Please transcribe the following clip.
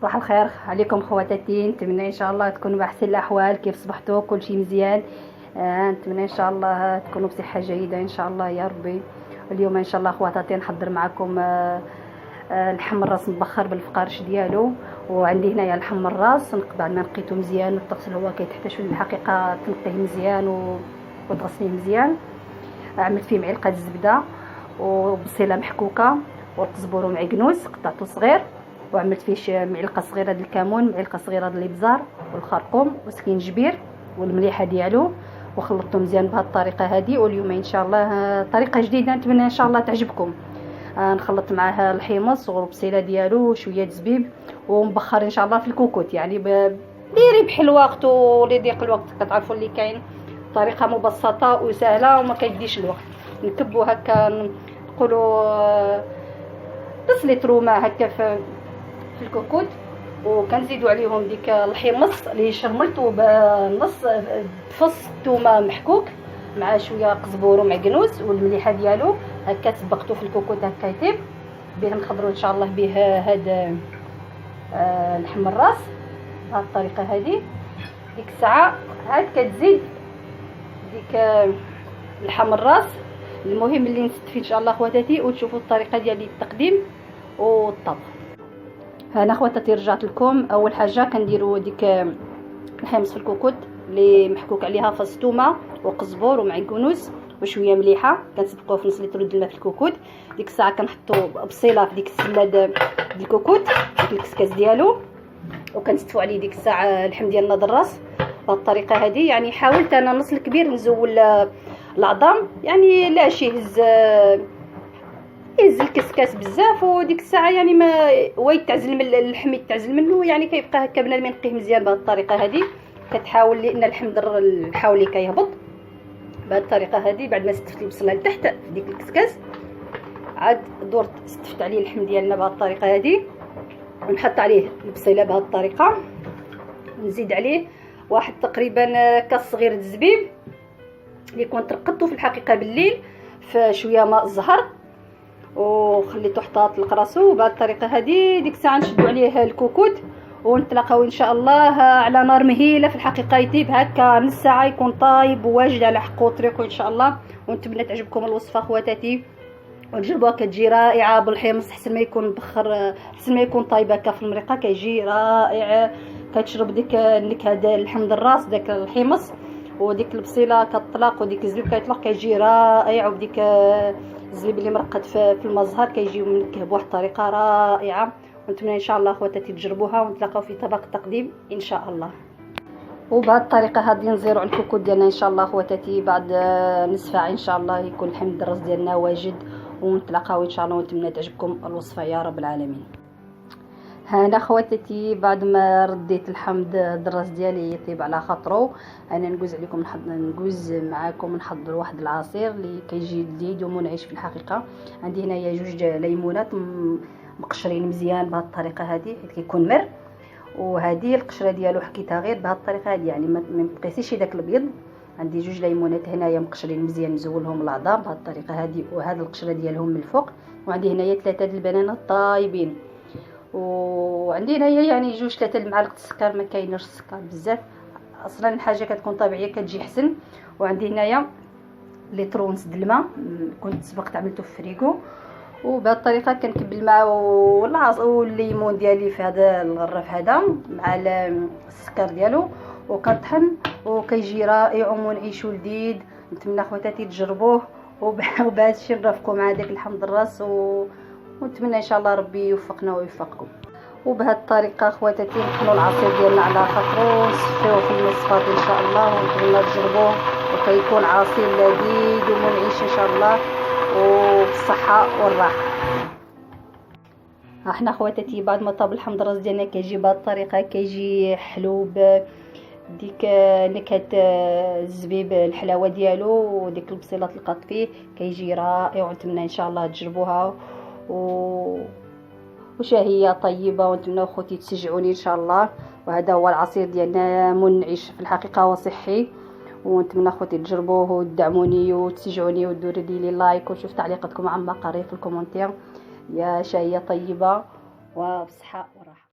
صباح الخير عليكم خواتاتي. نتمنى ان شاء الله تكونوا باحسن الاحوال. كيف صبحتوا؟ كل شيء مزيان. نتمنى ان شاء الله تكونوا بصحه جيده ان شاء الله يا ربي. اليوم ان شاء الله خواتاتي نحضر معكم لحم الراس مبخر بالفقارش ديالو. وعندي هنايا لحم الراس بعد ما نقيته مزيان وتغسل، هو كيتحتاج في الحقيقه تنقيه مزيان وتغسليه مزيان. عملت فيه معلقه الزبده وبصيله محكوكه والقزبور ومعكنوس قطعته صغير، وعملت فيه معلقه صغيره ديال الكمون، معلقه صغيره ديال الابزار والخرقوم وسكينجبير والمليحه ديالو، وخلطته مزيان بهذه الطريقه هذه. واليوم ان شاء الله طريقه جديده نتمنى ان شاء الله تعجبكم. نخلط معاه الحمص والبصيله ديالو وشويه زبيب ومبخر ان شاء الله في الكوكوت، يعني اللي يربح الوقت واللي يضيق الوقت. كتعرفوا اللي كاين طريقه مبسطه وسهله وما كيديش الوقت. نكبوا هكا نقولوا نص لتر ماء هكا في الكوكوت، وكنزيدوا عليهم ديك الحمص اللي شرملته بنص فص ثومه محكوك مع شويه قزبور ومعكنوس والمليحه ديالو. هكا تبقته في الكوكوت هكا يطيب به. نخضروا ان شاء الله به هذا لحم الراس بهذه الطريقه هذه. ديك الساعه عاد كتزيد ديك لحم الراس. المهم اللي نستفيد ان شاء الله خواتاتي وتشوفوا الطريقه ديال التقديم والطبخ. هنا خواتاتي رجعت لكم. اول حاجه كنديروا ديك الحمص في الكوكوت اللي محكوك عليها فص ثومه وقزبور ومعكنوس وشويه مليحه، كنسبقوه في نص لتر ديال الماء في الكوكوت. ديك الساعه كنحطوا بصيله في ديك السله ديال الكوكوت ديك الكسكاس ديالو، وكنستفوا عليه ديك الساعه اللحم ديالنا الراس بهذه الطريقه هذه. يعني حاولت انا نص الكبير نزول العظام، يعني لا شي يهز الكسكاس بزاف، وديك الساعه يعني ما ويتعزل من اللحم يتعزل منه، يعني كيبقى هكا بنادم ينقيه مزيان بهذه الطريقه هذه. كتحاول لان اللحم الحاولي كيهبط بهذه الطريقه هذه. بعد ما استفت البصله لتحت في ديك الكسكاس عاد درت استفت عليه اللحم ديالنا بهذه الطريقه هذه، ونحط عليه البصيله بهذه الطريقه، نزيد عليه واحد تقريبا كاس صغير الزبيب اللي كنت رقدته في الحقيقه بالليل في شويه ماء الزهر وخليته حتى طلق راسو. بهذه الطريقه هذه ديك الساعه نشدوا عليه الكوكوت ونتلاقاو ان شاء الله على نار مهيله. في الحقيقه يطيب هكا نص ساعه يكون طايب وواجد على حقه وطريقه ان شاء الله. ونتمنى تعجبكم الوصفه خواتاتي وتجربوها، كتجي رائعه بالحمص. حسن ما يكون مبخر، حسن ما يكون طايب هكا في المريقه كيجي رائع. كتشرب ديك النكهه ديال اللحم الراس داك الحمص وديك البصيله كتطلق وديك الزبيب كيطلق كيجي رائع، وبديك الزبيب اللي مرقد في المزهر كيجي منكه بواحد الطريقه رائعه. ونتمنى ان شاء الله خواتاتي تجربوها ونتلاقاو في طبق التقديم ان شاء الله. وبهذه الطريقه هذه نزيروا على الكوكوت ديالنا ان شاء الله خواتاتي بعد نصف ساعه ان شاء الله يكون اللحم الدراس ديالنا واجد. ونتلاقاو ان شاء الله ونتمنى تعجبكم الوصفه يا رب العالمين. هنا خواتاتي بعد ما رديت اللحم الدراس ديالي يطيب على خاطرو، انا نجوز عليكم نجوز معاكم نحضر واحد العصير اللي كيجي لذيذ ومنعش في الحقيقه. عندي هنايا جوج ليمونات مقشرين مزيان بهذه الطريقه هذه حيت كيكون مر، وهذه القشره ديالو حكيتها غير بهذه الطريقه هذه، يعني ما تقيسيش داك الابيض. عندي جوج ليمونات هنايا مقشرين مزيان نزولهم العظام بهذه الطريقه هذه، وهذه القشره ديالهم من الفوق. وعندي هنايا 3 د البنانه طايبين، وعندي هنايا يعني جوج 3 المعالق السكر، ما كاينش السكر بزاف اصلا، الحاجه كتكون طبيعيه كتجي حسن. وعندي هنايا لتر ونص د الماء كنت سبقت عملته في فريكو، وبهذه الطريقه كنكب الماء والليمون ديالي في هذا الغرف هذا مع السكر ديالو وكنطحن وكيجي رائع ومنعش ولذيذ. نتمنى خواتاتي تجربوه وبهذا الشيء نرافقوا مع داك اللحم الراس ونتمنى ان شاء الله ربي يوفقنا ويوفقكم. وبهذه الطريقه خواتاتي نحنوا العصير ديالنا على خاطرو ونصفيوه في المصفات ان شاء الله، ونتمنى تجربوه وكيكون عصير لذيذ ومنعش ان شاء الله وبالصحه والراحه. احنا خواتاتي بعد ما طاب اللحم الراس ديالنا كيجي بهذه الطريقه، كيجي حلو ديك نكهه الزبيب الحلاوه ديالو وديك البصيلات القط فيه كيجي رائع. ونتمنى ان شاء الله تجربوها وشهيه طيبه، ونتمنى خوتي تشجعوني ان شاء الله. وهذا هو العصير ديالنا منعش في الحقيقه وصحي، ونتمنى خوتي تجربوه وتدعموني وتشجعوني وديروا لي لايك ونشوف تعليقاتكم عما قريب في الكومنتير. يا شهيه طيبه وبصحه وراحه.